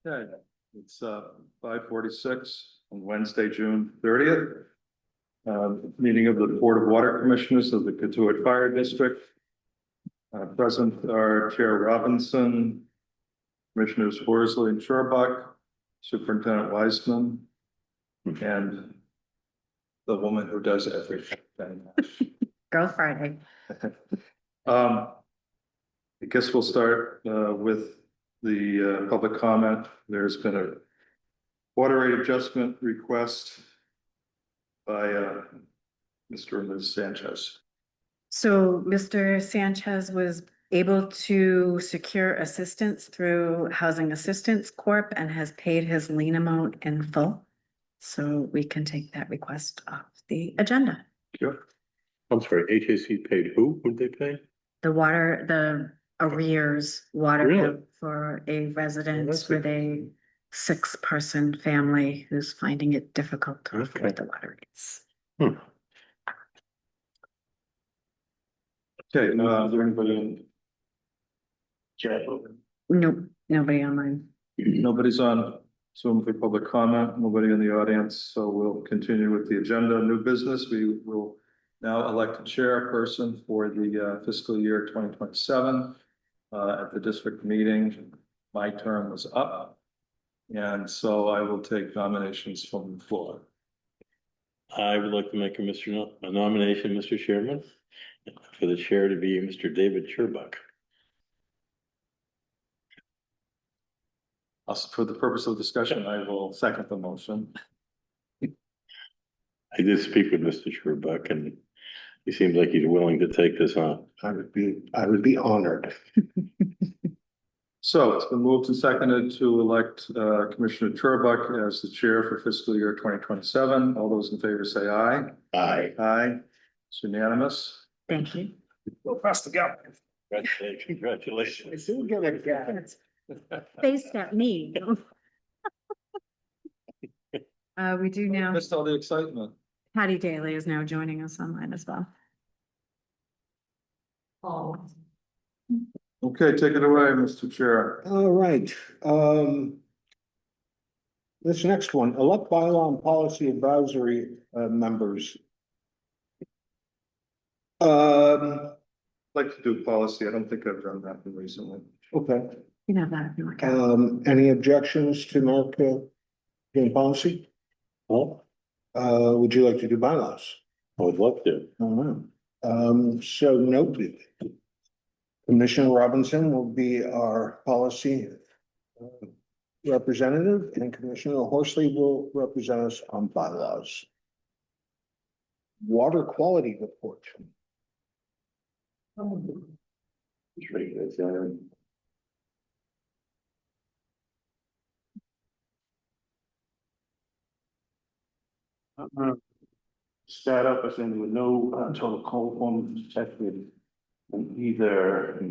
Okay, it's 5:46 on Wednesday, June 30th. Meeting of the Board of Water Commissioners of the Katuitt Fire District. Present are Chair Robinson, Commissioners Horsley and Sherbuck, Superintendent Weisman, and the woman who does everything. Girl Friday. I guess we'll start with the public comment. There's been a water rate adjustment request by Mr. and Ms. Sanchez. So Mr. Sanchez was able to secure assistance through Housing Assistance Corp. And has paid his lien amount in full. So we can take that request off the agenda. Sure. I'm sorry, HAC paid who? Who'd they pay? The arrears water Really? bill for a residence that's with a 6-person family who's finding it difficult to Okay. afford the water rates. Hmm. Okay, is there anybody in chat? Nope, nobody online. Nobody's on Zoom for public comment, nobody in the audience, so we'll continue with the agenda. New business, we will now elect a chairperson for the fiscal year 2027. At the district meeting, my term was up, and so I will take nominations from the floor. I would like to make a nomination, Mr. Chairman, for the chair to be Mr. David Sherbuck. For the purpose of discussion, I will second the motion. I did speak with Mr. Sherbuck and he seems like he's willing to take this on. I would be honored. So it's been moved and seconded to elect Commissioner Turbuck as the chair for fiscal year 2027. All those in favor say aye. Aye. Aye. It's unanimous. Thank you. Go past the gap. Congratulations. Faced at me. We do now. Missed all the excitement. Patty Daly is now joining us online as well. Oh. Okay, take it away, Mr. Chair. All right. This next one, elect bylaw and policy advisory members. I'd like to do policy. I don't think I've done that recently. Okay. You know that. if you look at it. Any objections to Mark doing policy? Well, Would you like to do bylaws? I would love to. All right. So noted. Commissioner Robinson will be our policy representative, and Commissioner Horsley will represent us on bylaws. Water quality report. Start up, I think, with no total cold form detected in either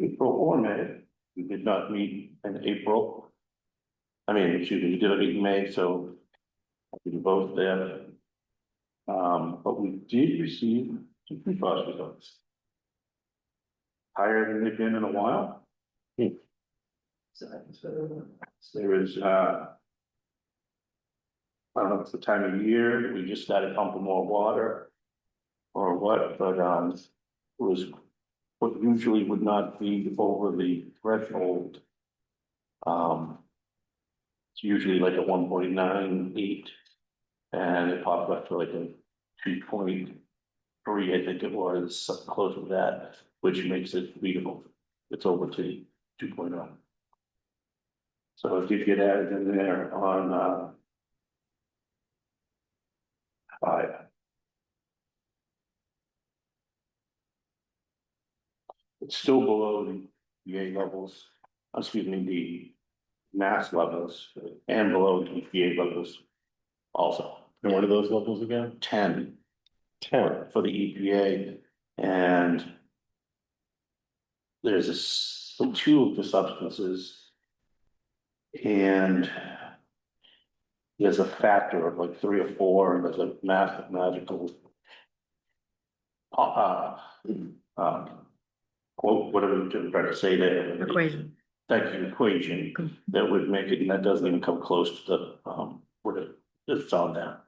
April or May. We did not meet in April. I mean, excuse me, we did meet in May, so we were both there. But we did receive some PFAS results. Higher than they've been in a while. So there is I don't know if it's the time of year that we just started pumping more water or what, but it was what usually would not be over the threshold. It's usually like a 1.98 and it popped up to like a 2.3, I think it was, something close to that, which makes it readable. It's over to 2.0. So it did get added in there on 5. It's still below the EPA levels, excuse me, the mass levels and below the EPA levels also. And what are those levels again? 10 10. for the EPA, and there's two of the substances, and there's a factor of like 3 or 4, and there's a mathematical quote, whatever you're trying to say there. Equation. type of equation that would make it, and that doesn't even come close to the, what it's on now.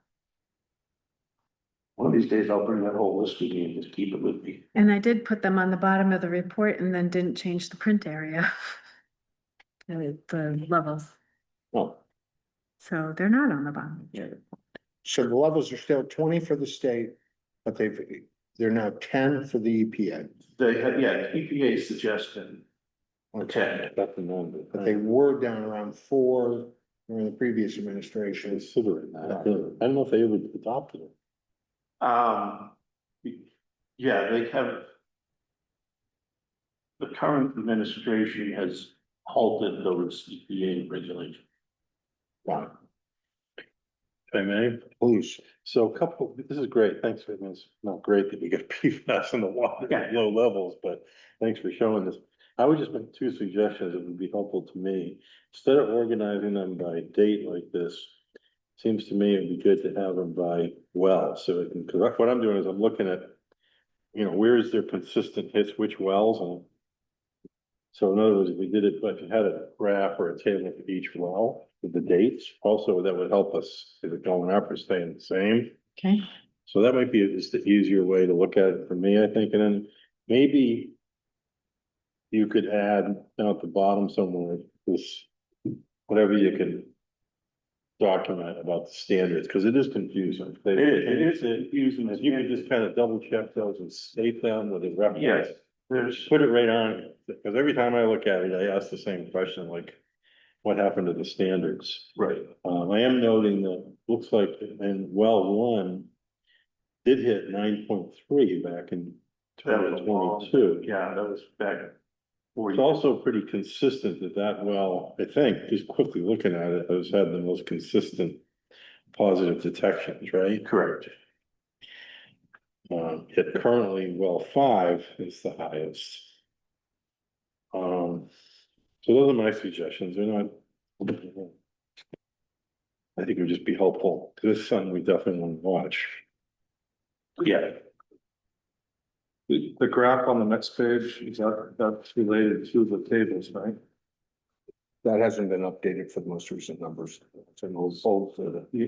One of these days I'll bring that whole list to you and just keep it with me. And I did put them on the bottom of the report and then didn't change the print area. The levels, Oh, so they're not on the bottom. So the levels are still 20 for the state, but they're now 10 for the EPA. They had, yeah, EPA suggested a 10. that's the number. But they were down around 4 during the previous administration. Considering that, I don't know if they ever adopted it. Yeah, they have. The current administration has halted those EPA regulations. Wow. If I may, Please. so a couple, this is great, thanks for this, not great that we get PFAS in the water Yeah. at low levels, but thanks for showing this. I would just make two suggestions that would be helpful to me, instead of organizing them by date like this. Seems to me it'd be good to have them by well, so it can, cause what I'm doing is I'm looking at, you know, where is there consistent hits, which wells, and so in other words, if we did it, if you had a graph or a table for each well with the dates, also that would help us, is it going up or staying the same? Okay, So that might be just the easier way to look at it for me, I think, and then maybe you could add down at the bottom somewhere, this, whatever you can document about the standards, because it is confusing. It is confusing. If you could just kind of double check those and state them with a reference. Yes, there's, Put it right on, because every time I look at it, I ask the same question, like, what happened to the standards? right, I am noting that, looks like in well one did hit 9.3 back in that was 2022. yeah, that was back. It's also pretty consistent that well, I think, just quickly looking at it, has had the most consistent positive detections, right? Correct. Yet currently well 5 is the highest. So those are my suggestions, they're not. I think it would just be helpful, because this is something we definitely want to watch. Yeah, The graph on the next page, that's related to the tables, right? That hasn't been updated for the most recent numbers. It's an old,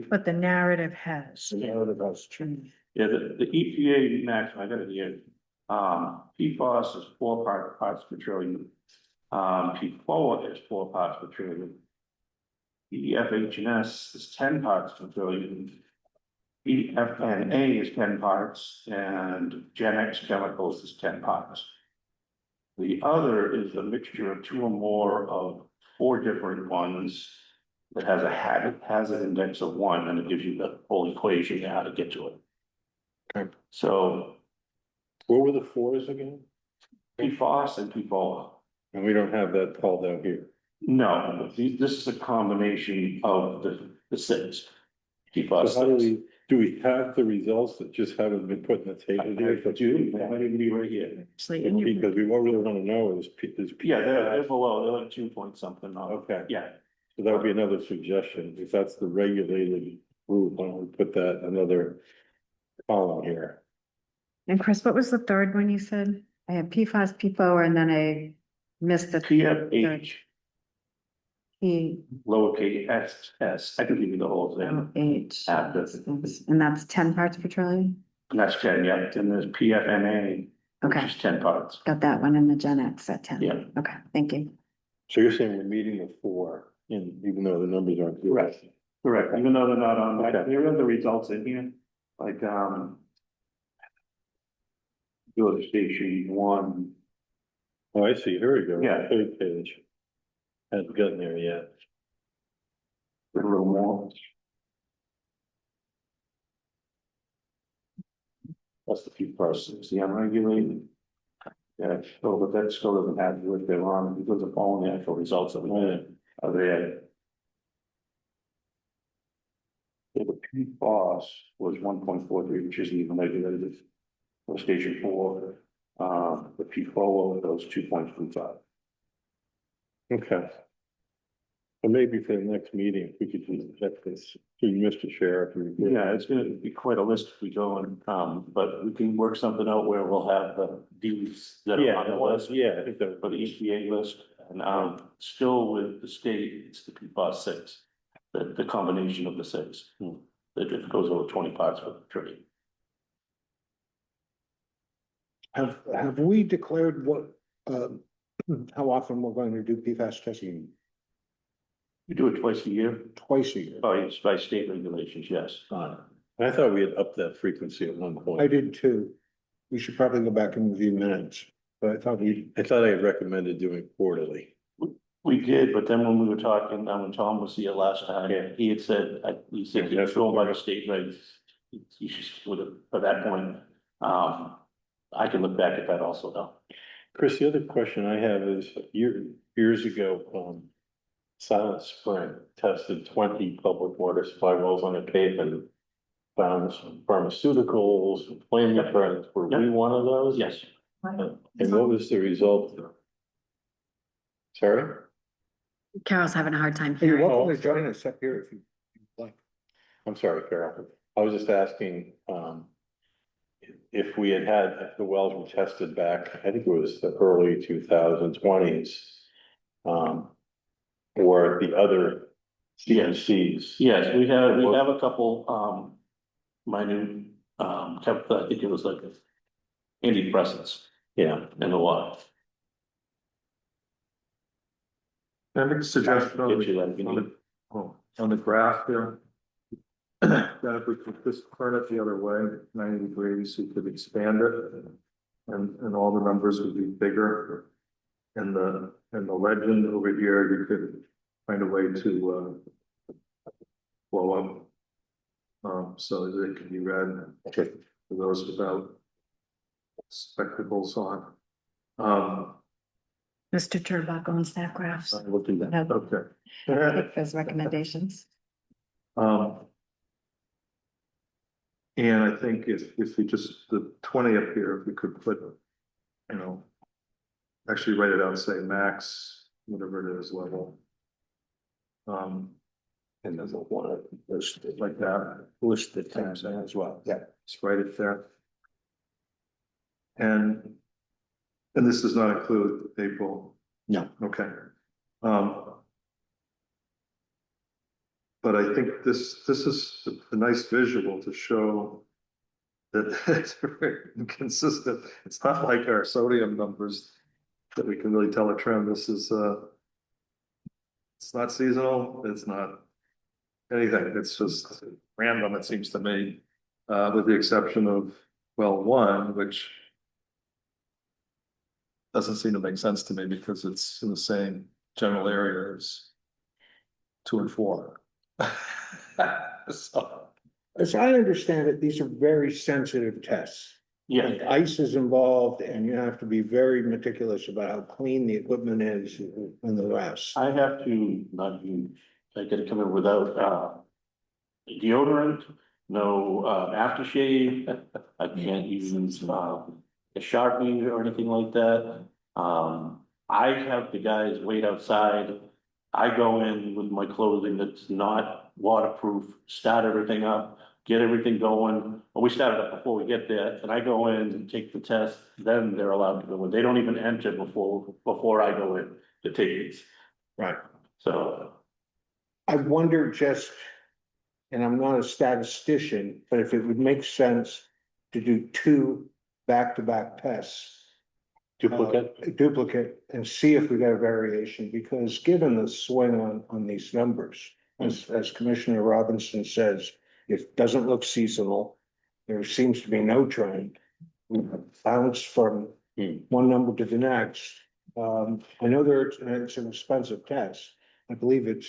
but the narrative has. the narrative has changed. yeah, the EPA max, I got it here. PFAS is 4 parts per trillion. PFOA is 4 parts per trillion. EFHS is 10 parts per trillion. EFNA is 10 parts, and Gen X chemicals is 10 parts. The other is a mixture of 2 or more of 4 different ones that has a hazard index of 1, and it gives you the whole equation how to get to it. Okay. So What were the 4s again? PFAS and PFOA. And we don't have that called out here. No, this is a combination of the 6. PFAS. So how do we have the results that just haven't been put in the table here? That might even be right here. Actually, in your- Because we what we really want to know is, Yeah, they're below, they're like 2 point something. Okay, Yeah, so that would be another suggestion, if that's the regulated group, why don't we put that another column here? And Chris, what was the third one you said? I have PFAS, PFO, and then I missed the PFH, P lowercase s, I can give you the whole O thing. H. After. And that's 10 parts per trillion? And that's 10, yeah, and there's PFNA, which Okay, is 10 parts. got that one in the Gen X at 10. Yeah. Okay, thank you. So you're saying we're meeting the 4, and even though the numbers aren't. here. Correct. Correct, even though they're not on, Okay. there are the results in here, like, go to station 1. Oh, I see, here we go. Yeah. Third page. Hasn't gotten there yet. A little more. That's the few parts, the unregulated. Yeah, so, but that still doesn't have what they're on, because of all the actual results of it, are there. So the PFOS was 1.43, which isn't even regulated. For station 4, the PFOA goes 2.35. Okay. And maybe for the next meeting, if we could just check this to Mr. Sheriff. Yeah, it's gonna be quite a list if we go and, but we can work something out where we'll have the Ds that are on the list. Yeah, I think that For the EPA list, And, still with the state, it's the PFAS 6, the combination of the 6. That it goes over 20 parts per trillion. Have we declared what, how often we're going to do PFAS testing? We do it twice a year, Twice a year. by state regulations, yes. I thought we had upped that frequency at one I point. did too. We should probably go back and review minutes, but I thought I thought I had recommended doing quarterly. We did, but then when we were talking, when Tom was here last time, he had said, he said, Yeah, it's going by the state regs. You should, with it, for that point, I can look back at that also though. Chris, the other question I have is, years ago, Silent Spring tested 20 public water supply wells on a Cape and found some pharmaceuticals, flame retardants. Were we one of those? Yes, And what was the result? Sorry? Carol's having a hard time you're hearing. welcome to join us up here if you like. I'm sorry, Carol. I was just asking, if we had if the wells were tested back, I think it was the early 2020s, or the other CMCs. yes, we have a couple, minute, I think it was like antidepressants Yeah, in the water. Can I make a suggestion on Get you that if you need it. on the graph here? That if we could just turn it the other way, 90 degrees, you could expand it. And all the numbers would be bigger. And the legend over here, you could find a way to blow up. So that it can be read for those without spectacles on. Mr. Turbach owns that graph. So We'll do that, Have- okay. take those recommendations. And I think if we just, the 20 up here, if we could put, you know, actually write it out, say max, whatever it is, level. And there's a one, like that. List the times as well. Yeah. Just write it there. And this does not include April. No. Okay. But I think this is a nice visual to show that it's very inconsistent. It's not like our sodium numbers that we can really tell a trend. This is it's not seasonal, it's not anything, it's just random, it seems to me, with the exception of well one, which doesn't seem to make sense to me because it's in the same general area as 2 and 4. So, As I understand it, these are very sensitive tests. Yeah, Like ice is involved and you have to be very meticulous about how clean the equipment is and the rest. I have to not use, I gotta come in without, deodorant, no, aftershave. I can't use, a Sharpie or anything like that. I have the guys wait outside. I go in with my clothing that's not waterproof, start everything up, get everything going. Well, we start it up before we get there, and I go in and take the test, then they're allowed to go in. They don't even enter before I go in to take these. Right. So, I wonder just, and I'm not a statistician, but if it would make sense to do 2 back-to-back tests. Duplicate and see if we get a variation, because given the swing on these numbers, as Commissioner Robinson says, it doesn't look seasonal. There seems to be no trend. We bounce from one number to the next. I know it's an expensive test. I believe it's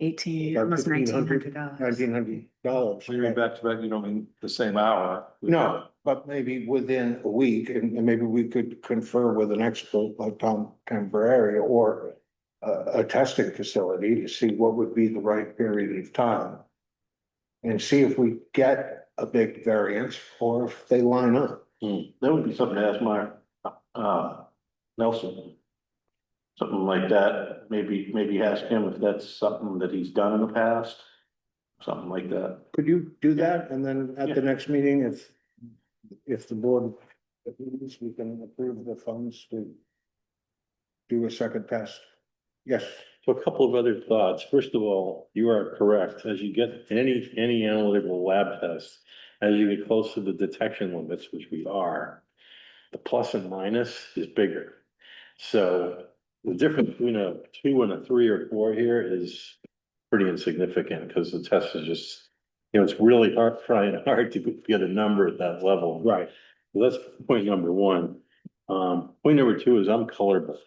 Almost $1,900. $1,900. when you mean back to back, you don't mean the same hour? No, but maybe within a week, and maybe we could confer with an expert like Tom Cambreri or a testing facility to see what would be the right period of time. And see if we get a big variance or if they line up. that would be something to ask Mark, Nelson. Something like that, maybe ask him if that's something that he's done in the past, something like that. Could you do that? And then at the next meeting, if the board agrees, we can approve the funds to do a second test. Yes, So a couple of other thoughts. First of all, you are correct. As you get any analytical lab test, as you get close to the detection limits, which we are, the plus and minus is bigger. So the difference between a 2 and a 3 or 4 here is pretty insignificant because the test is just, it's really trying hard to get a number at that level. right. So that's point number one. Point number two is I'm colorblind.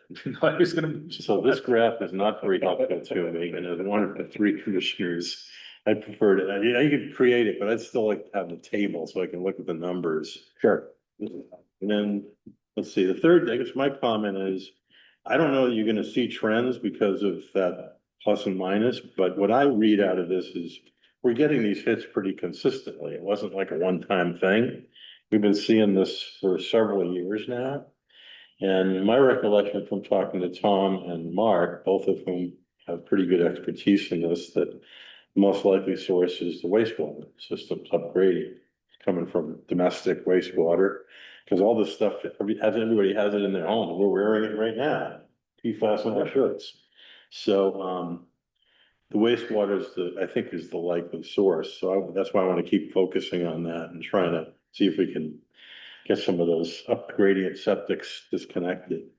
I was gonna. So this graph is not very helpful to me, and as one of the 3 commissioners, I prefer to, I could create it, but I'd still like to have the table so I can look at the numbers. Sure. And then, let's see, the third, I guess my comment is, I don't know that you're gonna see trends because of that plus and minus, but what I read out of this is we're getting these hits pretty consistently. It wasn't like a one-time thing. We've been seeing this for several years now. And my recollection from talking to Tom and Mark, both of whom have pretty good expertise in this, that the most likely source is the wastewater systems upgrading, coming from domestic wastewater. Because all this stuff, everybody has it in their home, we're wearing it right now, PFAS on our shirts. So, the wastewater is I think is the likely source, so that's why I want to keep focusing on that and trying to see if we can get some of those upgradient septics disconnected.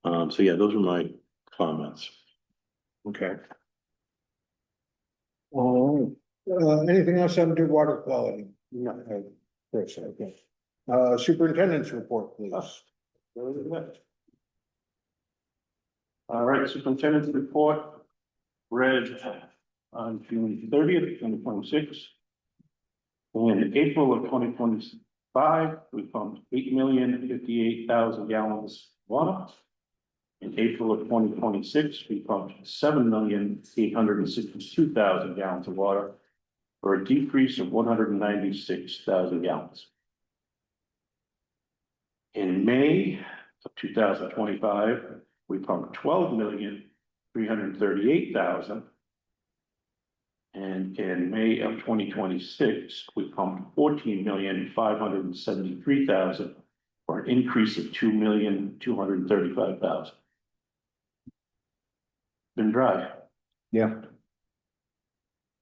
So yeah, those are my comments. Okay. Anything else under water quality? No. Chris, okay. Superintendent's report, please. All right, superintendent's report read on June 30th, 2026. In April of 2025, we pumped 8,058,000 gallons of water. In April of 2026, we pumped 7,862,000 gallons of water for a decrease of 196,000 gallons. In May of 2025, we pumped 12,338,000. And in May of 2026, we pumped 14,573,000 for an increase of 2,235,000. Been dry. Yeah.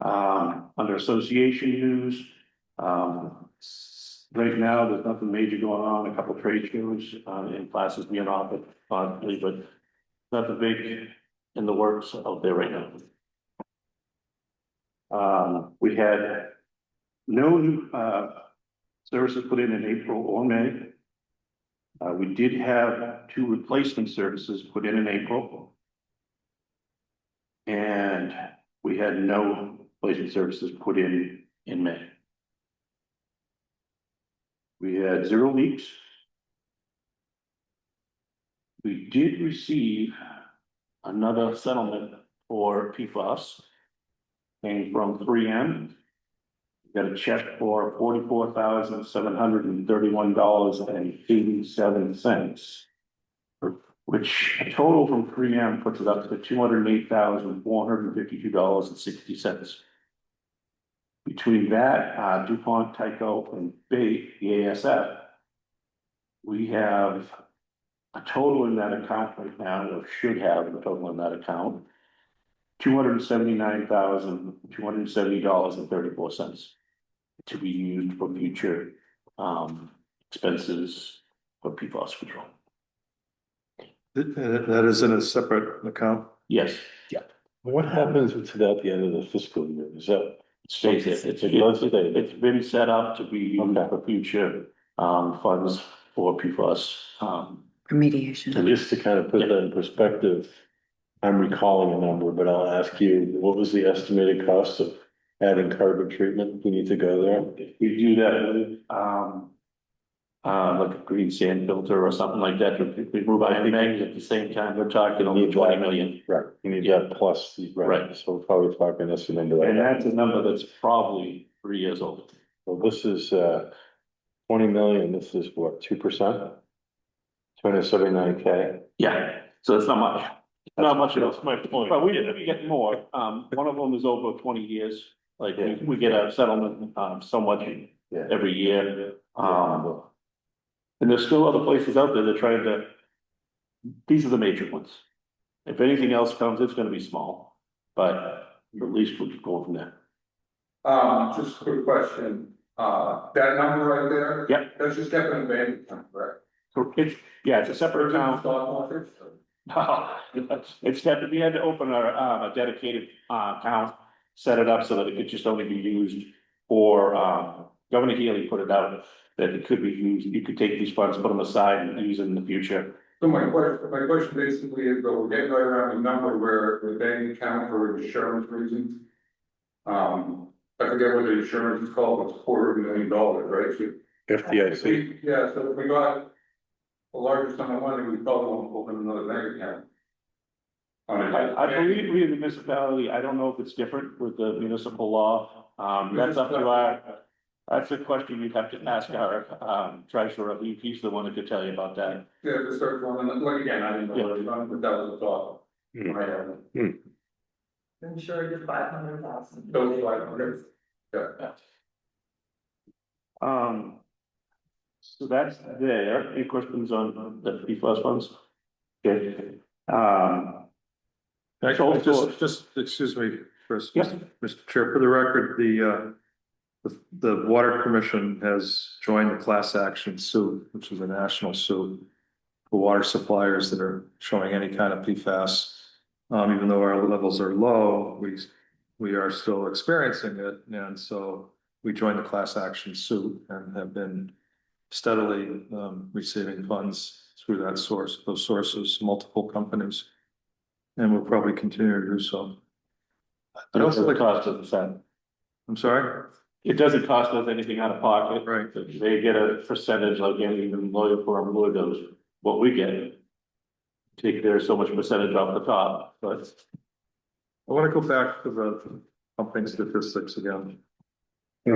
Under association news, right now, there's nothing major going on, a couple of trade shows, and classes being offered, honestly, but nothing big in the works out there right now. We had no new services put in April or May. We did have 2 replacement services put in April. And we had no replacement services put in May. We had 0 leaks. We did receive another settlement for PFAS. Came from 3M. We got a check for $44,731.87, which a total from 3M puts it up to $208,452.60. Between that, DuPont, Tyco, and the BASF, we have a total in that account right now, or should have a total in that account, $279,270.34 to be used for future expenses for PFAS control. That is in a separate account. Yes, What happens to that at the end of the fiscal year? Is that? stays there. It's been set up to be used for future funds for PFAS. Remediation. And just to kind of put that in perspective, I'm recalling a number, but I'll ask you, what was the estimated cost of adding carbon treatment? We need to go there. We do that with like a green sand filter or something like that. We move iron bags at the same time. We're talking only 20 million. Right, you need that plus, right, so we're probably talking this number like And that. that's a number that's probably 3 years old. Well, this is 20 million, this is what, 2%? 279K. Yeah, so it's not much. Not much at all. That's my point. But we get more. One of them is over 20 years. Like we get a settlement so much every year. And there's still other places out there that trying to these are the major ones. If anything else comes, it's gonna be small, but at least we'll go from there. Just a quick question, that number right there? Yep. That's just kept in the bank account, correct? So it's, yeah, it's a separate account. Stock market? It's had to, we had to open a dedicated, account, set it up so that it could just only be used for, Governor Healy put it out that it could be used, you could take these funds, put them aside and use them in the future. So my question basically is, though, we're getting right around the number where the bank account for insurance reasons. I forget what the insurance is called, it's $250,000, right? So if FDIC. we- Yeah, so if we got a larger sum of money, we probably won't open another bank account. I believe we, the municipality, I don't know if it's different with the municipal law, that's up to our, that's a question you'd have to ask our, treasurer, he's the one that could tell you about that. Yeah, the search one, and like again, I didn't know what it was, but that was the thought. Hmm. Insured to 500,000. Those 500. Yeah. So that's there, any questions on the PFAS funds? Okay, Actually, just, excuse me, Chris. Yes. Mr. Chair, for the record, the Water Commission has joined the class action suit, which is a national suit for water suppliers that are showing any kind of PFAS. Even though our levels are low, we are still experiencing it, and so we joined the class action suit and have been steadily receiving funds through that source, those sources, multiple companies. And we'll probably continue to do so. it doesn't cost us a cent. I'm sorry? It doesn't cost us anything out of pocket. Right. They get a percentage like any lawyer firm would does, what we get. Take their so much percentage off the top, but I want to go back to the pumping statistics again. If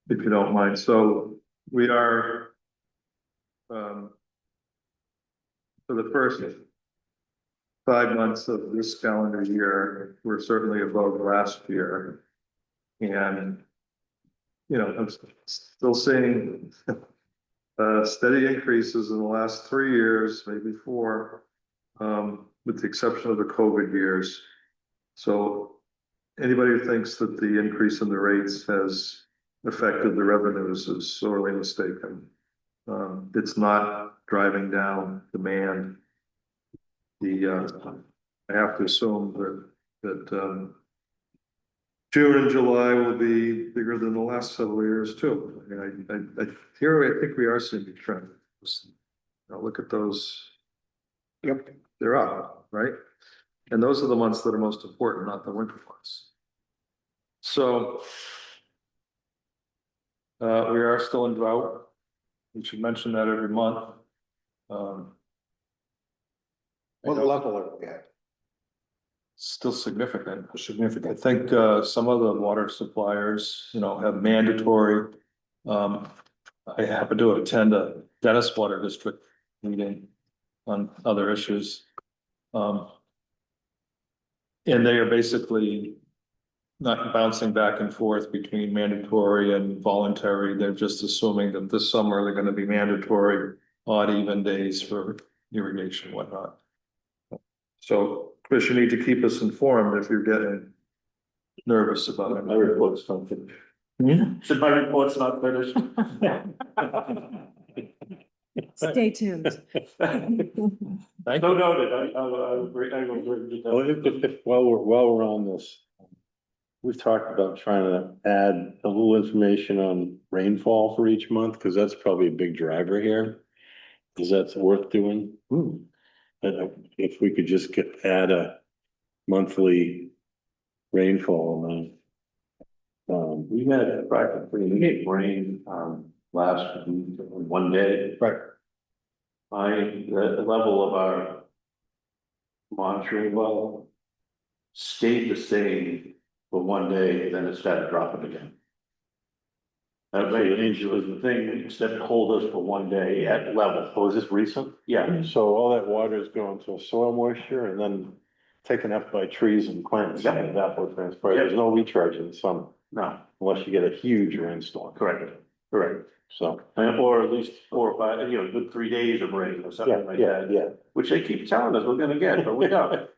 you don't mind, so we are. For the first 5 months of this calendar year, we're certainly above last year. And, you know, I'm still seeing steady increases in the last 3 years, maybe 4, with the exception of the COVID years. So anybody who thinks that the increase in the rates has affected the revenues is sorely mistaken. It's not driving down demand. I have to assume that June and July will be bigger than the last several years too. I mean, I think we are seeing a trend. Now look at those. Yep, they're up, right? And those are the months that are most important, not the winter months. So we are still in drought. We should mention that every month. What level are we at? Still significant. I Significant. think some of the water suppliers, you know, have mandatory. I happen to attend a Dennis Water District meeting on other issues. And they are basically not bouncing back and forth between mandatory and voluntary. They're just assuming that this summer they're going to be mandatory odd even days for irrigation and whatnot. So, Chris, you need to keep us informed if you're getting nervous about it. my report's not finished. Said my report's not finished. Stay tuned. So noted, I will bring it Well, down. while we're on this, we've talked about trying to add a little information on rainfall for each month, because that's probably a big driver here. Is that worth doing? If we could just add a monthly rainfall amount. We had practically, we had rain, last week, one day. Right. The level of our monitoring well stayed the same for one day, then it started dropping again. That was the thing, instead of hold us for one day at level. Oh, is this recent? Yeah, So all that water is going to soil moisture and then taken up by trees and plants Yeah. and evapotranspired. Yeah. There's no recharge in the summer no, unless you get a huge rainstorm. correct, correct. So, or at least 4 or 5, you know, good 3 days of rain or yeah, something like yeah, that, yeah. which they keep telling us we're gonna get, but we don't.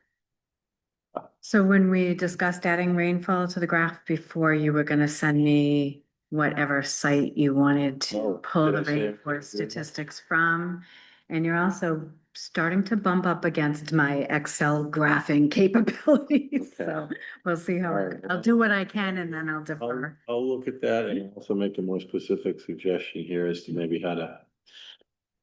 So when we discussed adding rainfall to the graph before, you were gonna send me whatever site you wanted to Oh, pull did the I say it? rainfall statistics from. And you're also starting to bump up against my Excel graphing capabilities, Okay. so we'll see how, All right. I'll do what I can and then I'll defer. I'll look at that and also make a more specific suggestion here as to maybe how to.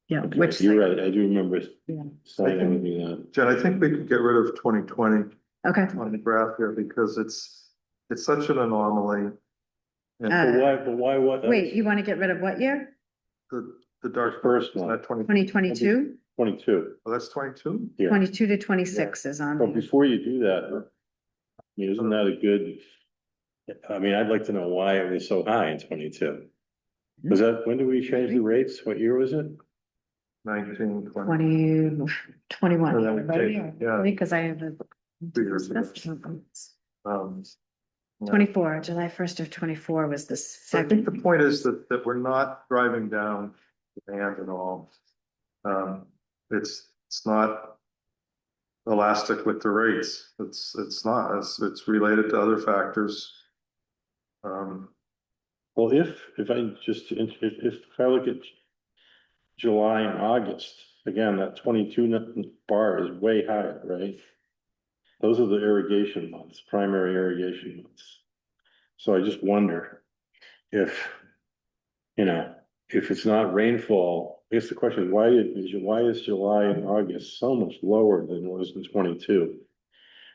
Yeah, Okay, which you're site? right, I do remember Yeah. saying everything that. Jen, I think we could get rid of 2020 Okay. on the graph here because it's such an anomaly. And But why, what? Wait, you want to get rid of what year? the dark First is one. that 20, 2022? 22, oh, that's 22? yeah. 22 to 26 is on But here. before you do that, I mean, isn't that a good? I mean, I'd like to know why it was so high in 22. Was that, when did we change the rates? What year was it? 19, 20. 20, 21. So then we take- yeah. Because I have a. 2 years ago. Um, yeah. 24, July 1st of 24 was the So I think the second. point is that we're not driving down demand at all. It's not elastic with the rates. It's not, it's related to other factors. Well, if I just, if I look at July and August, again, that 22 bar is way higher, right? Those are the irrigation months, primary irrigation months. So I just wonder if, you know, if it's not rainfall, I guess the question is, why is July and August so much lower than it was in 22?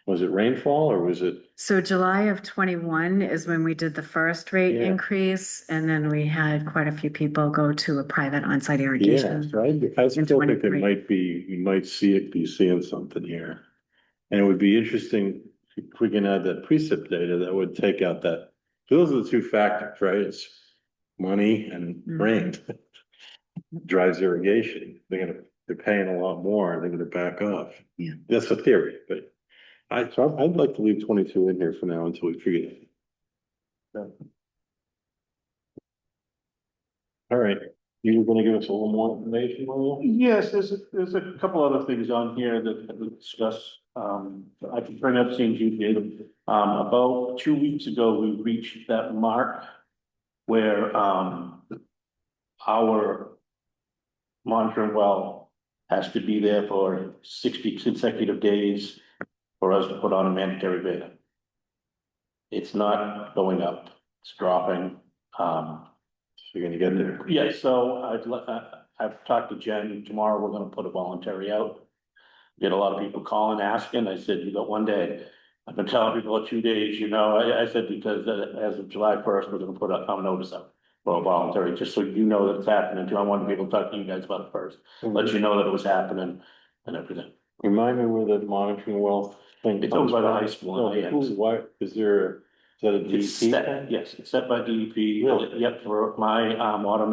Was it rainfall or was it? So July of 21 is when we did the first rate Yeah. increase, and then we had quite a few people go to a private on-site Yeah, irrigation. so I still think there 23. might be, you might be seeing something here. And it would be interesting if we can add that precip data that would take out that, those are the two factors, right? It's money and rain. Drives irrigation. They're paying a lot more, they're gonna back off. Yeah. That's a theory, but so I'd like to leave 22 in here for now until we figure it. out. All right, you were gonna give us a little more information, Maria? Yes, there's a couple other things on here that we discussed, I can bring up things you did. About 2 weeks ago, we reached that mark where, our monitoring well has to be there for 60 consecutive days for us to put on a mandatory beta. It's not going up, it's dropping, You're gonna get there. yeah, so I've talked to Jen, tomorrow we're gonna put a voluntary out. Get a lot of people calling, asking, I said, you got 1 day. I've been telling people 2 days, you know, I said, because as of July 1st, we're gonna put a notice up. For a voluntary, just so you know that it's happening too, I wanted people to talk to you guys about it first, let you know that it was happening and everything. Remind me where the monitoring well thing. It's over by the comes high from. school, No, yeah. why, is that a It's DEP set, thing? yes, it's set by DEP, Really? yep, for my, water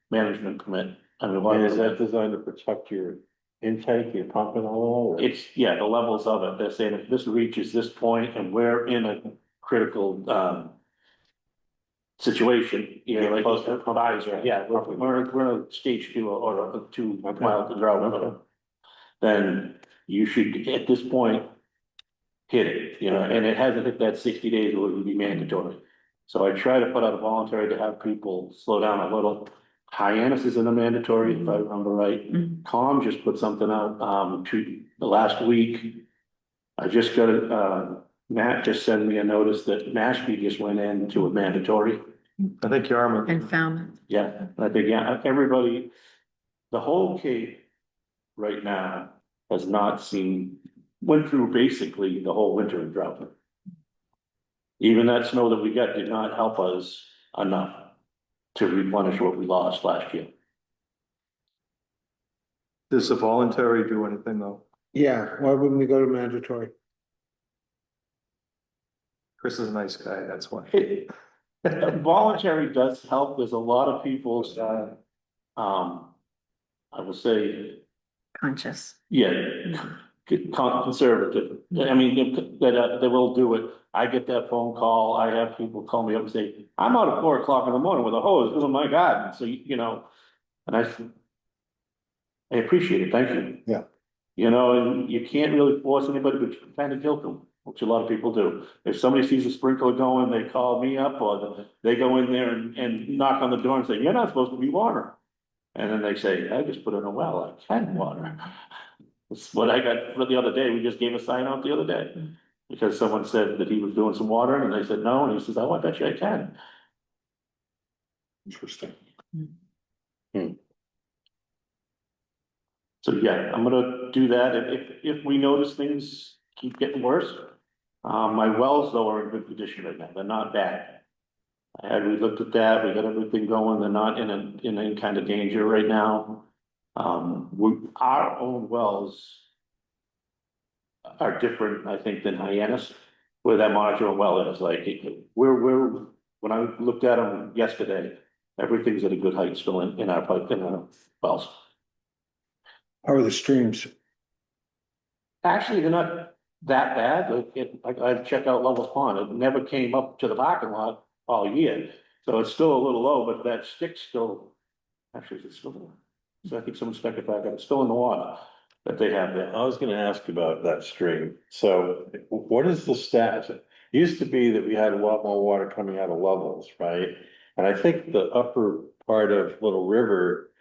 management permit. I mean, And is that designed to protect your intake, your pump and all that? It's, yeah, the levels of it, they're saying if this reaches this point and we're in a critical, situation, you know, like Close to- advisor, yeah, we're in a stage 2 or a 2 Okay. mild drought. Okay. Then you should, at this point, hit it, you know, and it hasn't hit that 60 days, it would be mandatory. So I try to put out a voluntary to have people slow down a little. Hyannis isn't a mandatory, if I remember right. Mhm. Calm just put something out, to the last week. I just got Matt just sent me a notice that Mashpee just went into a mandatory. I think Yarmouth. And Falmouth. Yeah, I think, yeah, everybody, the whole Cape right now has not went through basically the whole winter in drought. Even that snow that we got did not help us enough to replenish what we lost last year. Does the voluntary do anything though? Yeah, why wouldn't we go to mandatory? Chris is a nice guy, that's why. Voluntary does help, there's a lot of people that, I would say, Conscious. yeah, conservative. I mean, that they will do it. I get that phone call. I have people call me up and say, I'm out at 4 o'clock in the morning with a hose doing my garden. So, you know, and I appreciate it. Thank you. Yeah. You know, and you can't really force anybody, but you can kind of guilt them, which a lot of people do. If somebody sees a sprinkler going, they call me up or they go in there and knock on the door and say, you're not supposed to be watering. And then they say, I just put in a well, I can water. It's what I got for the other day. We just gave a sign out the other day. Because someone said that he was doing some watering and they said no, and he says, oh, I bet you I can. Interesting. So yeah, I'm gonna do that. If we notice things keep getting worse. My wells though are in good condition right now. They're not bad. We looked at that. We got everything going. They're not in any kind of danger right now. Our own wells are different, I think, than Hyannis, where that monitoring well is. Like, when I looked at them yesterday, everything's at a good height still in our pipe, in our wells. How are the streams? Actually, they're not that bad. I checked out Lovell's Pond. It never came up to the parking lot all year. So it's still a little low, but that stick's still, actually, it's still there. So I think someone stuck it back up. It's still in the water that they have there. I was gonna ask about that stream. So what is the status? It used to be that we had a lot more water coming out of Levels, right? And I think the upper part of Little River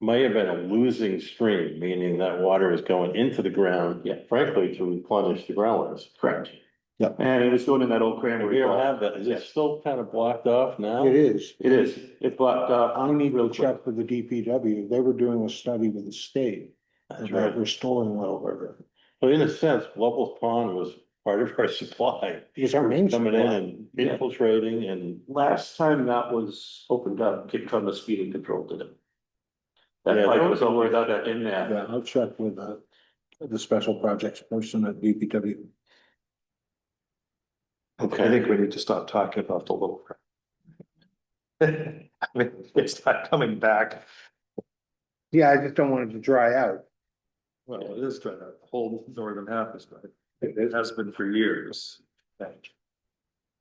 might have been a losing stream, meaning that water was going into the ground, Yeah. frankly, to replenish the growlers. Correct. Yeah. And it was going in that old We cranberry. don't bog. have that. Is it still kind of blocked off now? It is. It is. It's blocked off. I need real to quick. check with the DPW. They were doing a study with the state That's about right. restoring Little River. So in a sense, Lovell's Pond was part of our supply. It's our main Coming in supply. and infiltrating and. Last time that was opened up, Kid Cumber Speeding Control did it. That Yeah, pipe that was was opened up in there. Yeah, I'll check with the special projects person at DPW. I think we need to stop talking about the little. I mean, it's not coming back. Yeah, I just don't want it to dry out. Well, it is trying to hold northern half is right. It has been for years.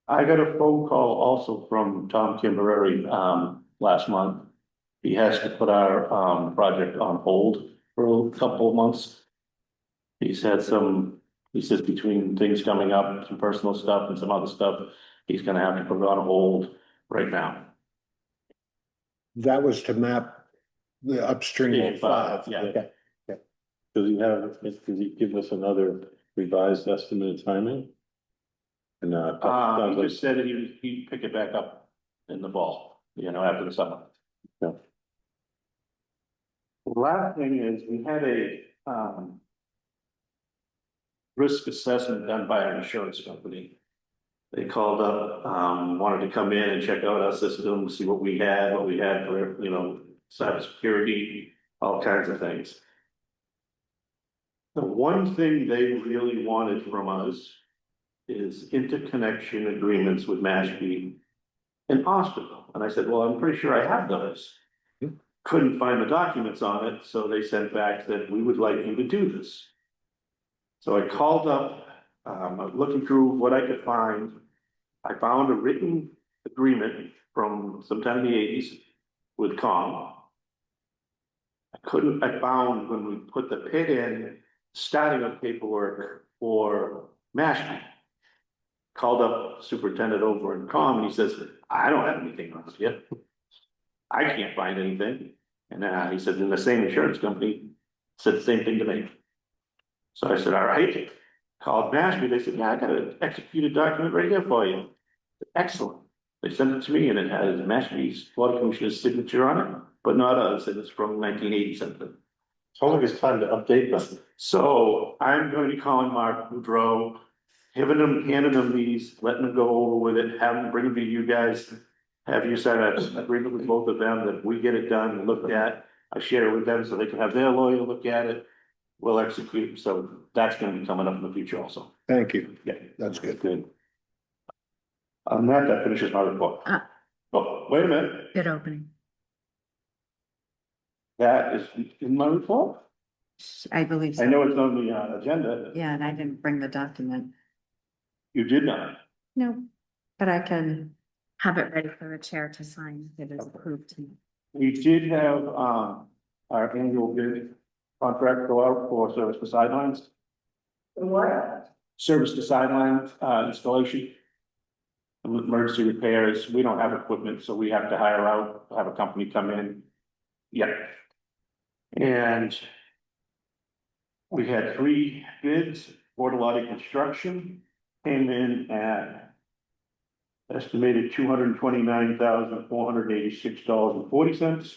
I got a phone call also from Tom Kimberary, last month. He has to put our, project on hold for a couple of months. He's had some, he says between things coming up, some personal stuff and some other stuff, he's gonna have to put it on hold right now. That was to map the upstream Stage of five, five. yeah. Okay. Does he give us another revised estimate of timing? And, He just said that he'd pick it back up in the fall, you know, after the summer. Yeah. The last thing is, we had a, risk assessment done by our insurance company. They called up, wanted to come in and check out our system, see what we had for, you know, cybersecurity, all kinds of things. The one thing they really wanted from us is interconnection agreements with Mashpee and hospital. And I said, well, I'm pretty sure I have those. Couldn't find the documents on it, so they sent back that we would like you to do this. So I called up, looking through what I could find. I found a written agreement from sometime in the 80s with COM. I found when we put the pit in, starting of paperwork for Mashpee. Called up superintendent over in COM and he says, I don't have anything on this yet. I can't find anything. And he said, and the same insurance company said the same thing to me. So I said, all right, called Mashpee. They said, yeah, I got an executed document right here for you. Excellent. They sent it to me and it has Mashpee's water commissioner's signature on it, but not us. And it's from 1980 something. sounds like it's time to update them. So I'm going to be calling Mark Boudreau, handing them these, letting them go over with it, have them bring them to you guys. Have you sign an agreement with both of them that we get it done and looked at. I share it with them so they can have their lawyer look at it. We'll execute. So that's gonna be coming up in the future also. Thank you. Yeah. That's good. Good. That finishes my report. Oh, wait a minute. Bid opening. That is in my report? I believe so. I know it's on the agenda. Yeah, and I didn't bring the document. You did not. No, but I can have it ready for the chair to sign if it is approved tonight. We did have, our annual bid contract go out for service to sidelines, What? service to sideline, installation. Emergency repairs, we don't have equipment, so we have to hire out, have a company come in. Yeah. And we had 3 bids. Bortolotti Construction came in at estimated $229,486.40.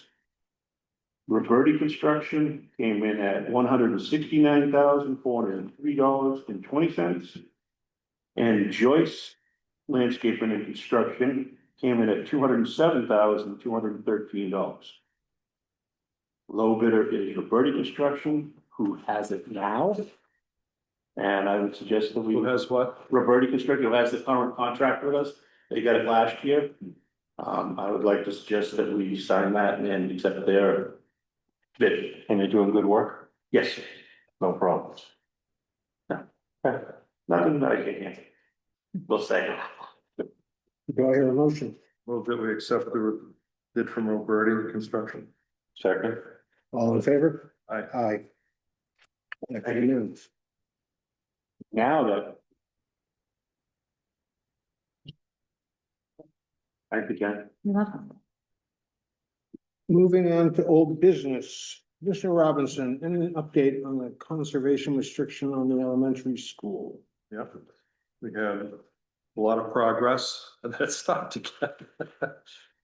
Roberti Construction came in at $169,403.20. And Joyce Landscaping and Construction came in at $207,213. Low bidder is Roberti Construction, who has it now. And I would suggest that we. Who has what? Roberti Construction, who has the current contract with us, they got it last year. I would like to suggest that we sign that and accept their bid. And they're doing good work? Yes, no problems. No, nothing that I can't handle. We'll say. Do I hear a motion? Move that we accept the bid from Roberti Construction. Second. All in favor? Aye. Aye. Afternoons. Now that. I began. You're welcome. Moving on to old business. Mr. Robinson, any update on the conservation restriction on the elementary school? Yep, we had a lot of progress and that stopped again.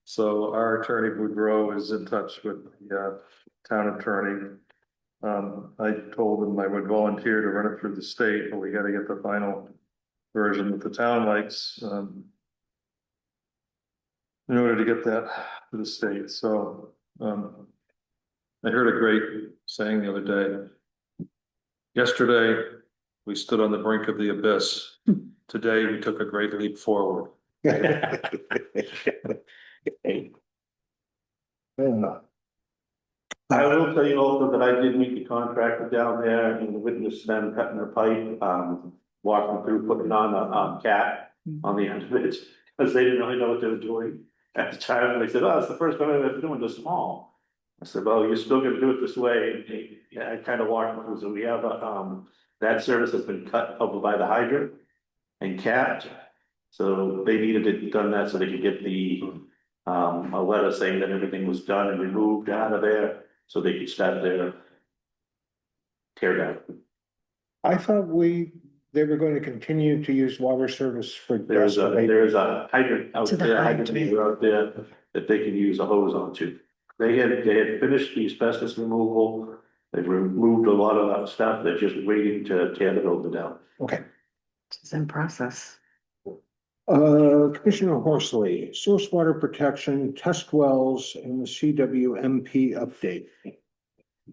So our attorney Boudreau is in touch with the town attorney. I told him I would volunteer to run it through the state, but we gotta get the final version that the town likes. In order to get that to the state, so I heard a great saying the other day. Yesterday, we stood on the brink of the abyss. Today, we took a great leap forward. I will tell you also that I did meet the contractor down there and witnessed them cutting the pipe, walking through, putting on a cap on the end of it, because they didn't really know what they were doing at the time. They said, "Oh, it's the first time I've ever doing this small." I said, "Well, you're still gonna do it this way." And yeah, I kind of walked them through. So we have that service has been cut over by the hydrant and capped. So they needed it done that so they could get the a letter saying that everything was done and removed out of there, so they could start their tear down. I thought they were going to continue to use water service for. There's a hydrant out To the there, hydrant. hydrant meter out there that they can use a hose onto. They had finished the asbestos removal. They've removed a lot of that stuff. They're just waiting to tear the building down. Okay. It's in process. Commissioner Horsley, source water protection, test wells, and the CWMP update.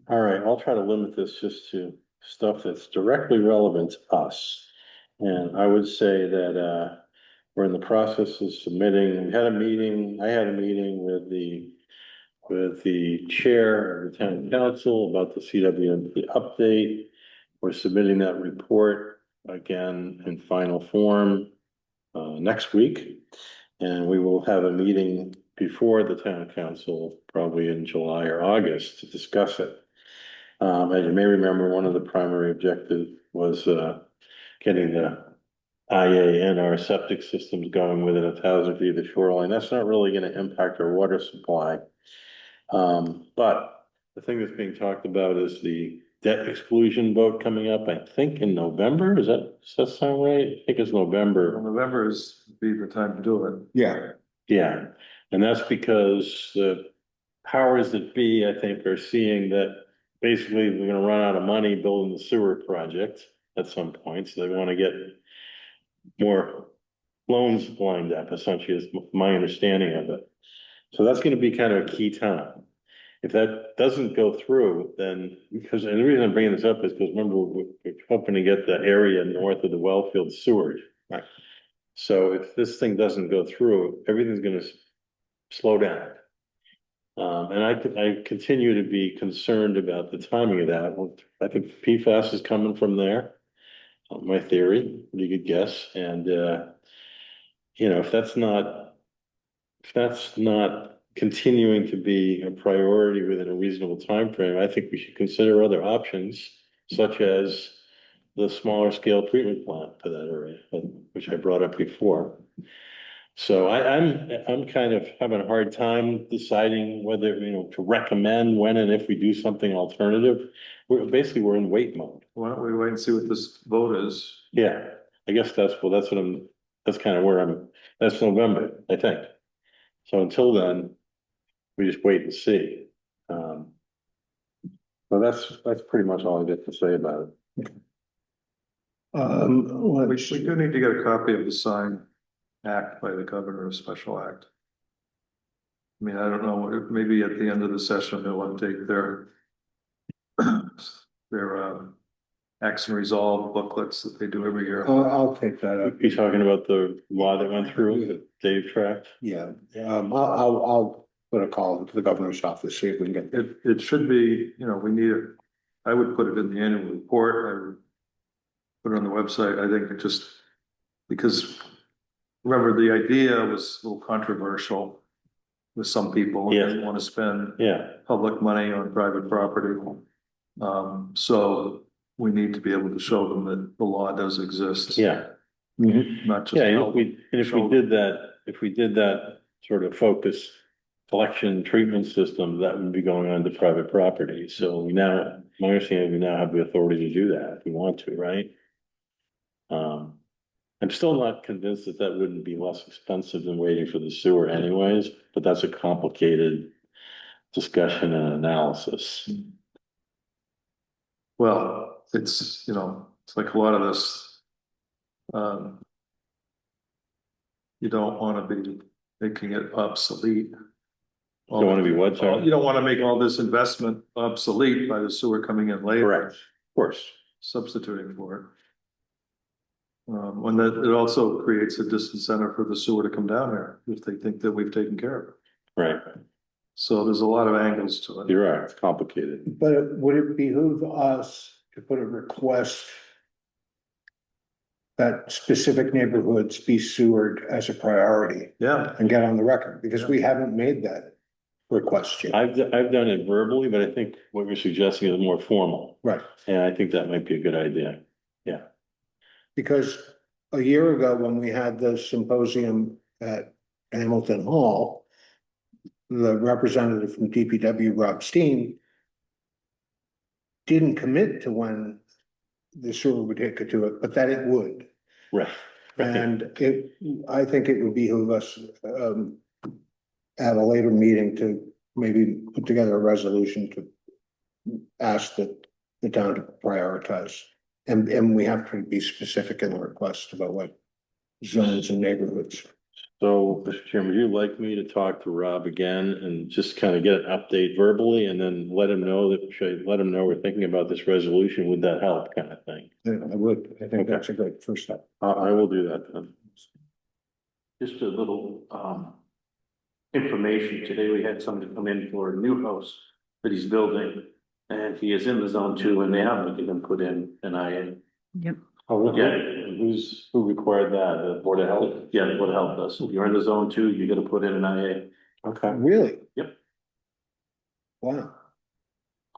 All right, I'll try to limit this just to stuff that's directly relevant to us. And I would say that we're in the process of submitting, I had a meeting with the chair of the town council about the CWMP update. We're submitting that report again in final form next week. And we will have a meeting before the town council, probably in July or August, to discuss it. As you may remember, one of the primary objectives was getting the IA and our septic systems going within 1,000 feet of the shoreline. That's not really going to impact our water supply. But the thing that's being talked about is the debt exclusion vote coming up, I think in November. Does that sound right? I think it's November. November is be the time to do it. Yeah. Yeah, and that's because the powers that be, I think, are seeing that basically we're gonna run out of money building the sewer project at some point, so they wanna get more loans lined up, essentially, is my understanding of it. So that's gonna be kind of a key time. If that doesn't go through, then, because, and the reason I'm bringing this up is because remember, we're hoping to get the area north of the Wellfield sewage. Right. So if this thing doesn't go through, everything's gonna slow down. I continue to be concerned about the timing of that. Well, I think PFAS is coming from there. My theory, pretty good guess, and, you know, if that's not continuing to be a priority within a reasonable time frame, I think we should consider other options, such as the smaller scale treatment plant for that area, which I brought up before. So I'm kind of having a hard time deciding whether, you know, to recommend when and if we do something alternative. We're in wait mode. Why don't we wait and see what this vote is? Yeah, I guess that's kind of where that's November, I think. So until then, we just wait and see. So that's pretty much all I get to say about it. We do need to get a copy of the signed act by the governor of special act. I mean, I don't know, maybe at the end of the session, they'll update their action resolve booklets that they do every year. I'll take that up. You talking about the law that went through that Dave tracked? Yeah, I'll put a call into the governor's office, see if we can get. It should be, you know, we need it, I would put it in the annual report, I would put it on the website, I think it just, because remember, the idea was a little controversial with some people, they didn't want to spend public money on private property. So we need to be able to show them that the law does exist. Yeah. Not just. Yeah, and if we did that sort of focus collection treatment system, that would be going on to private property. So my understanding, we now have the authority to do that if we want to, right? I'm still not convinced that wouldn't be less expensive than waiting for the sewer anyways, but that's a complicated discussion and analysis. Well, it's, you know, it's like a lot of this. You don't want to be making it obsolete. You don't want to be what, sorry? You don't want to make all this investment obsolete by the sewer coming in later. Correct, of course. Substituting for it. When that, it also creates a disincentive for the sewer to come down here if they think that we've taken care of it. Right, So there's a lot of angles to it. you're right, it's complicated. But would it behoove us to put a request that specific neighborhoods be sewered as a priority Yeah, and get on the record? Because we haven't made that request yet. I've done it verbally, but I think what you're suggesting is more formal, Right, and I think that might be a good idea. Yeah, because a year ago, when we had the symposium at Hamilton Hall, the representative from DPW, Rob Steen, didn't commit to when the sewer would hit Katuitt, but that it would. right. And I think it would behoove us, at a later meeting to maybe put together a resolution to ask the town to prioritize. And we have to be specific in the request about what zones and neighborhoods. So, Mr. Chairman, would you like me to talk to Rob again and just kind of get an update verbally and then let him know we're thinking about this resolution? Would that help, kind of thing? I would, I think that's a great first step. I will do that then. Just a little, information. Today we had somebody come in for a new house that he's building. And he is in the zone 2 and they have making him put in an IA. Yep. Oh, Yeah. Who required that? The Board of Health? Yeah, the Board of Health does. If you're in the zone 2, you gotta put in an IA. Okay. Really? Yep. Wow,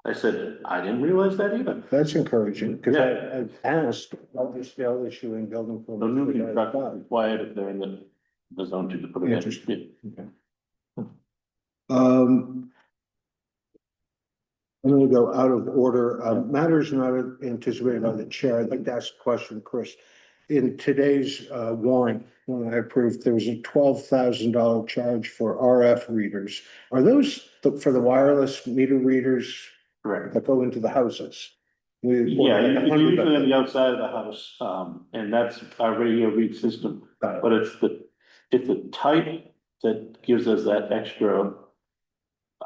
I said, I didn't realize that either. that's encouraging, because Yeah. I've asked about this scale issue in building. The new construction is required if they're in the zone 2 to put it in. Interesting. I'm gonna go out of order. Matters not anticipated by the chair. I'd like to ask a question, Chris. In today's warrant, when I approved, there was a $12,000 charge for RF readers. Are those for the wireless meter readers Correct. that go into the houses? Yeah, it's usually on the outside of the house, and that's our radio read system, but it's the type that gives us that extra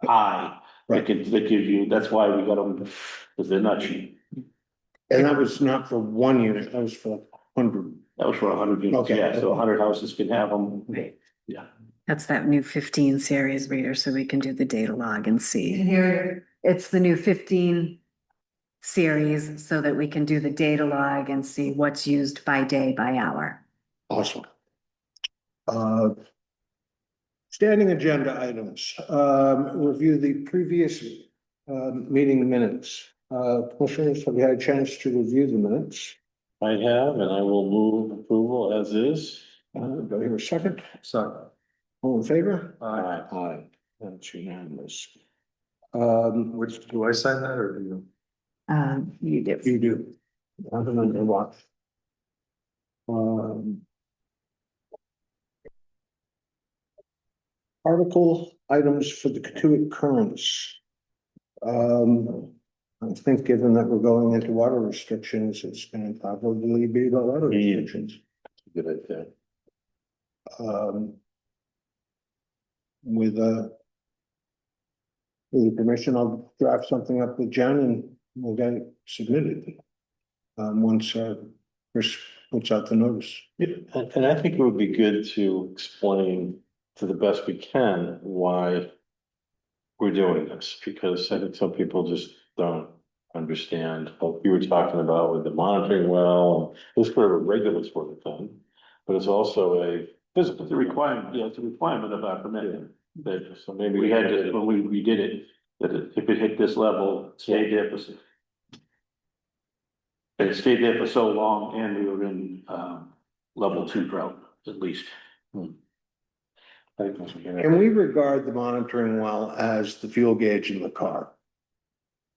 eye. Right. That gives you, that's why we got them, because they're not cheap. And that was not for one unit, that was for 100. That was for 100 units, Okay. yeah, so 100 houses can have them. Yeah. That's that new 15 series reader, so we can do the data log and see. Here, It's the new 15 series so that we can do the data log and see what's used by day, by hour. Awesome. Standing agenda items, review the previous, meeting minutes. Commissioners, have you had a chance to review the minutes? I have, and I will move approval as is. Do I hear a second? So, All in favor? Aye. Aye, that's unanimous. which, do I sign that or do you? You do. You do. I don't know what. Article items for the Katuitt Currents. I think given that we're going into water restrictions, it's gonna probably be about water restrictions. Good idea. With your permission, I'll draft something up with Jen and we'll get it submitted. Once, Chris puts out the notice. Yeah, and I think it would be good to explain to the best we can why we're doing this, because I think some people just don't understand what you were talking about with the monitoring well. It's sort of a regulatory thing, but it's also a physical. It's a requirement, yeah, it's a requirement of our permit. That, so maybe We had to, when we redid it, that if it hit this level, it stayed there for. It stayed there for so long and we were in, level 2 drought, at least. And we regard the monitoring well as the fuel gauge in the car.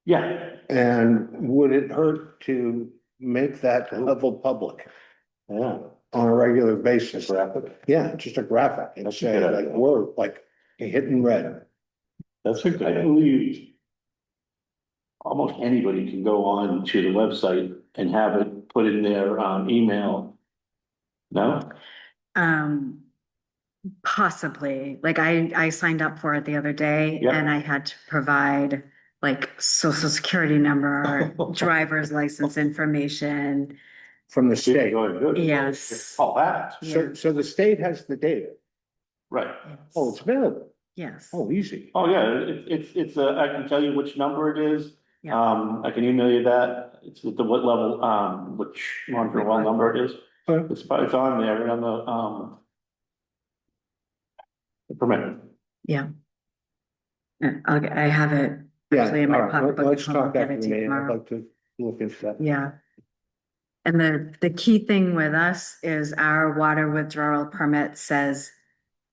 Yeah, And would it hurt to make that level public Yeah, on a regular basis? Yeah, just a graphic and That's a say good like, idea. we're like hitting red. that's a good I idea. believe almost anybody can go on to the website and have it put in their, email. No? Possibly, like I signed up for it the other day Yep. and I had to provide like social security number, driver's license information. From the state. Good. Yes. Oh, that, So the state has the data. right. Oh, it's available. Yes. Oh, easy. Oh, yeah, it's, I can tell you which number it is. Yeah. I can email you that. It's at the what level, which monitoring well number it is. Okay. It's probably, it's on there on the permit. Yeah. I have it Yeah, actually in my all right, pocketbook. let's at home. I'll talk get after it the to you meeting. I'd tomorrow. like to look into that. Yeah. And the key thing with us is our water withdrawal permit says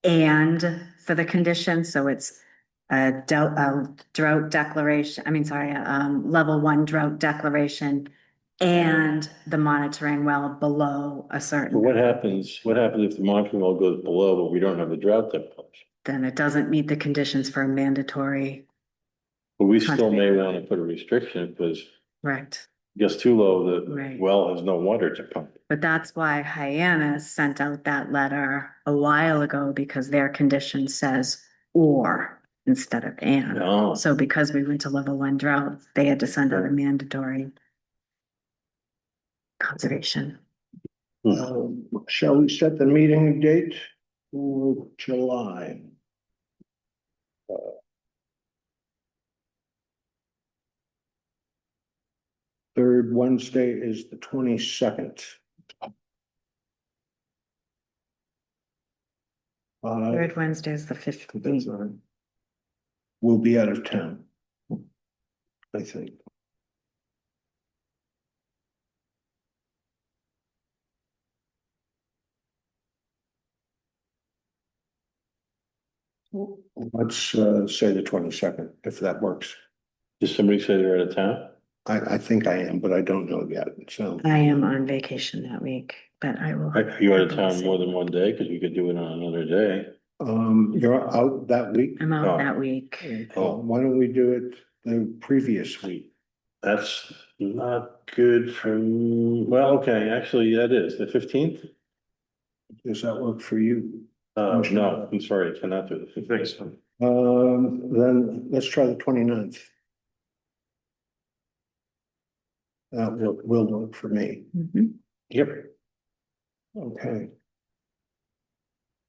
and for the condition, so it's a drought declaration, level 1 drought declaration and the monitoring well below a But certain, what happens if the monitoring well goes below, but we don't have the drought declaration? then it doesn't meet the conditions for a mandatory, But we still may want to put a restriction because it correct. gets too low, the Right. well has no water to pump. But that's why Hyannis sent out that letter a while ago because their condition says or instead of and. Oh. So because we went to level 1 drought, they had to send out a mandatory conservation. Shall we set the meeting date for July? Third Wednesday is the 22nd. Third Wednesday is the 15th. We'll be out of town. I think. Let's say the 22nd, if that works. Did somebody say they're out of town? I think I am, but I don't know yet, so. I am on vacation that week, but I will. Are you out of town more than one day? Because we could do it on another day. You're out that week? I'm out Oh. that week. Why don't we do it the previous week? That's not good for, well, okay, actually, that is the 15th. Does that work for you? No, I'm sorry, I cannot do the 15th. Then let's try the 29th. That will work for me. Mhm. Yep. Okay.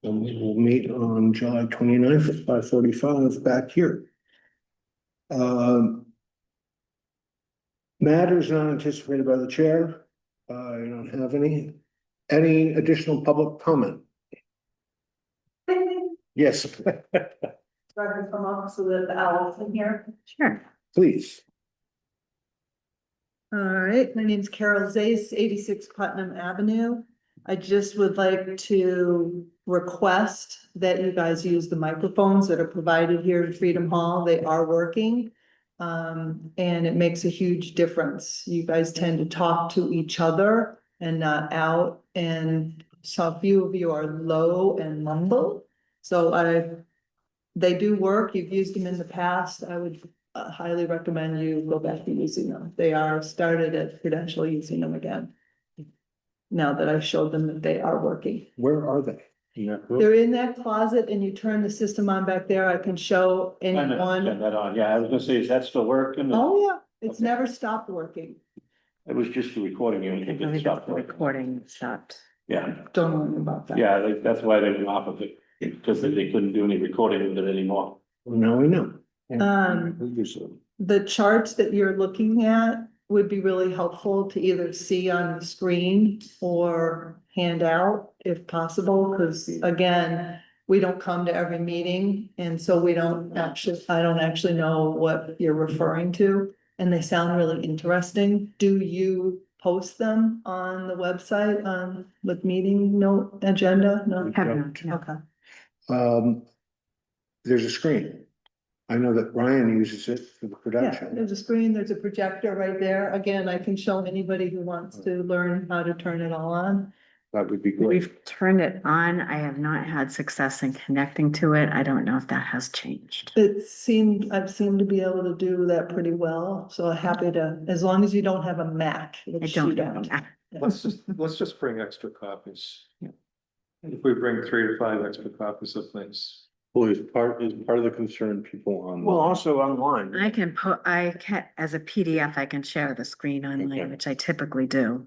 And we will meet on July 29th at 5:45 back here. Matters not anticipated by the chair. I don't have any. Any additional public comment? Yes, Starting from up so that the owl's in here. Sure. please. All right, my name's Carol Zace, 86 Putnam Avenue. I just would like to request that you guys use the microphones that are provided here in Freedom Hall. They are working. And it makes a huge difference. You guys tend to talk to each other and not out. And so a few of you are low and mumble. So they do work. You've used them in the past. I would highly recommend you go back to using them. They are started at Prudential using them again. Now that I've showed them that they are working. Where are they? Yeah. They're in that closet and you turn the system on back there. I can show Turn anyone. that on, yeah, I was gonna say, is that still working? Oh, yeah, it's Okay. never stopped working. It was just the recording I unit that believe stopped it's the working. recording stopped. Yeah, Don't worry about that. yeah, that's why they went off of it, because they couldn't do any recording with it anymore. Well, now we know. Um, The charts that you're looking at would be really helpful to either see on the screen or hand out if possible, because again, we don't come to every meeting, and so I don't actually know what you're referring to, and they sound really interesting. Do you post them on the website, with meeting note agenda? No? Have not, no. Okay. There's a screen. I know that Ryan uses it for the Yeah, production. there's a screen, there's a projector right there. Again, I can show anybody who wants to learn how to turn it all on. That would be great. We've turned it on. I have not had success in connecting to it. I don't know if that has changed. I've seemed to be able to do that pretty well, so happy to, as long as you don't have a Mac, I which you don't don't. know. Let's just bring extra copies. Yeah. If we bring 3 to 5 extra copies of things. Well, is part of the concern people on. Well, also online. I can, as a PDF, I can share the screen online, Okay. which I typically do.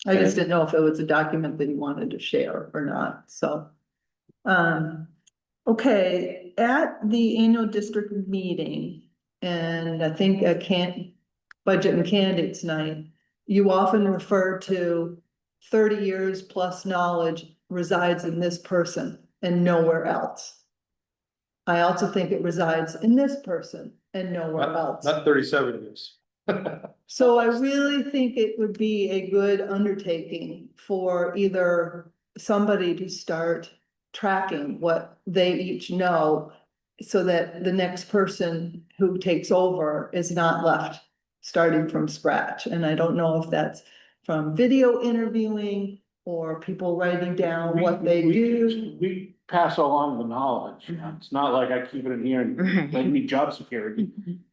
I just didn't know if it was a document that you wanted to share or not, so. Okay, at the annual district meeting, and I think budget and candidates night, you often refer to 30 years plus knowledge resides in this person and nowhere else. I also think it resides in this person and nowhere else. Not 37 years. So I really think it would be a good undertaking for either somebody to start tracking what they each know, so that the next person who takes over is not left starting from scratch. And I don't know if that's from video interviewing or people writing down what they do. We pass along the knowledge, it's not like I keep it in here and Right. they need job security.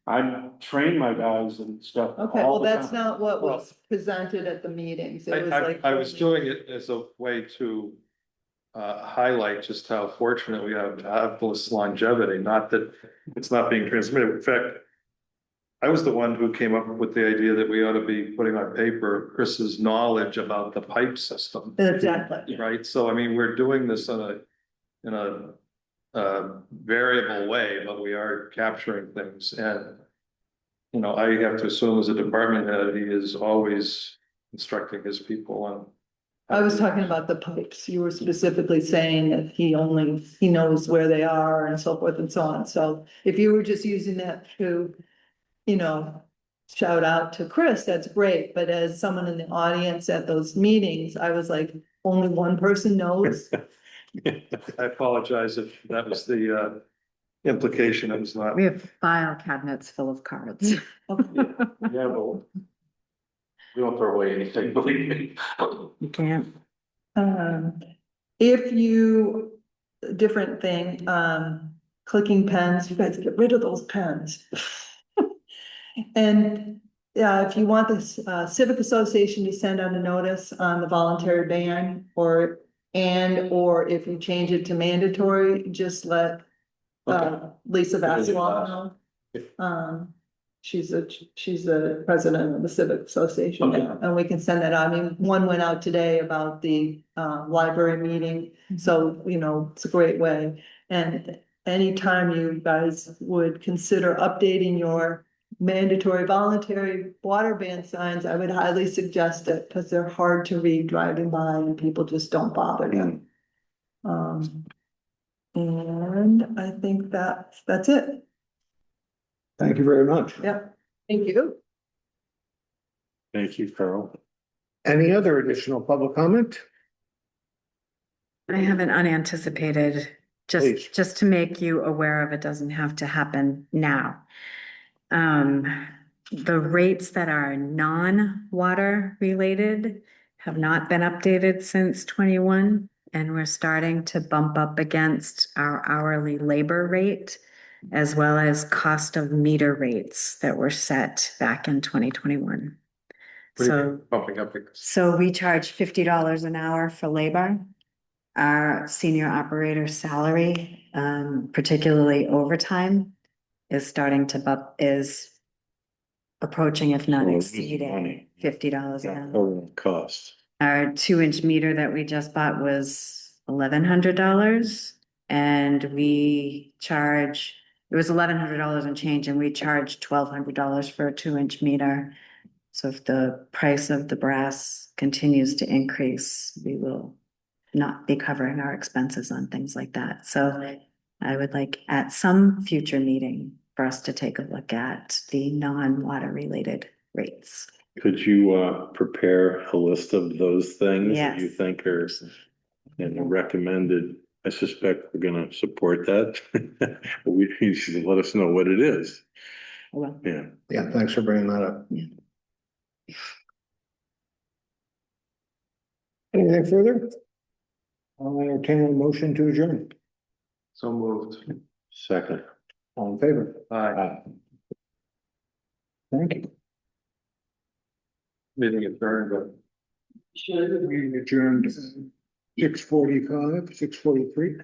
I train my guys and stuff. Okay, all well, the that's time. not what was presented at the meetings. It was I like. was doing it as a way to highlight just how fortunate we have to have this longevity, not that it's not being transmitted. In fact, I was the one who came up with the idea that we ought to be putting on paper Chris's knowledge about the pipe system, Exactly. right? So I mean, we're doing this in a variable way, but we are capturing things. And you know, I have to assume as a department head, he is always instructing his people on. I was talking about the pipes. You were specifically saying that he knows where they are and so forth and so on. So if you were just using that to, shout out to Chris, that's great. But as someone in the audience at those meetings, I was like, only one person knows. I apologize if that was the implication. It was not. We have file cabinets full of cards. Yeah, well, we don't throw away anything, believe me. You can't. Different thing, clicking pens, you guys get rid of those pens. And if you want this civic association to send out a notice on the voluntary ban, or if you change it to mandatory, just let Lisa Vassalon know. She's the president of the Civic Association Okay. now, and we can send that out. I mean, one went out today about the library meeting. So, you know, it's a great way. And anytime you guys would consider updating your mandatory voluntary water ban signs, I would highly suggest it because they're hard to read driving by and people just don't bother them. And I think that's it. Thank you very much. Yep. Thank you. Thank you, Carl. Any other additional public comment? I have an unanticipated, Please. just to make you aware of, it doesn't have to happen now. The rates that are non-water related have not been updated since 21, and we're starting to bump up against our hourly labor rate as well as cost of meter rates that were set back in 2021. So Bumping up. so we charge $50 an hour for labor. Our senior operator salary, particularly overtime, is starting to is approaching, if not Oh, it's exceeding, money. $50 an hour. Covering costs. Our 2-inch meter that we just bought was $1,100, and we charge, it was $1,100 and change, and we charge $1,200 for a 2-inch meter. So if the price of the brass continues to increase, we will not be covering our expenses on things like that. So I would like at some future meeting for us to take a look at the non-water related rates. Could you prepare a list of those things that you Yes. think are and recommended? I suspect we're gonna support that. But we need you to let us know what it is. Well, Yeah. Yeah, thanks for bringing that up. Yeah. Anything further? I'll entertain a motion to adjourn. So moved. Second. All in favor? Aye. Thank you. Meeting adjourned, but. We adjourned 6:45, 6:43.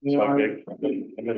So I'm gonna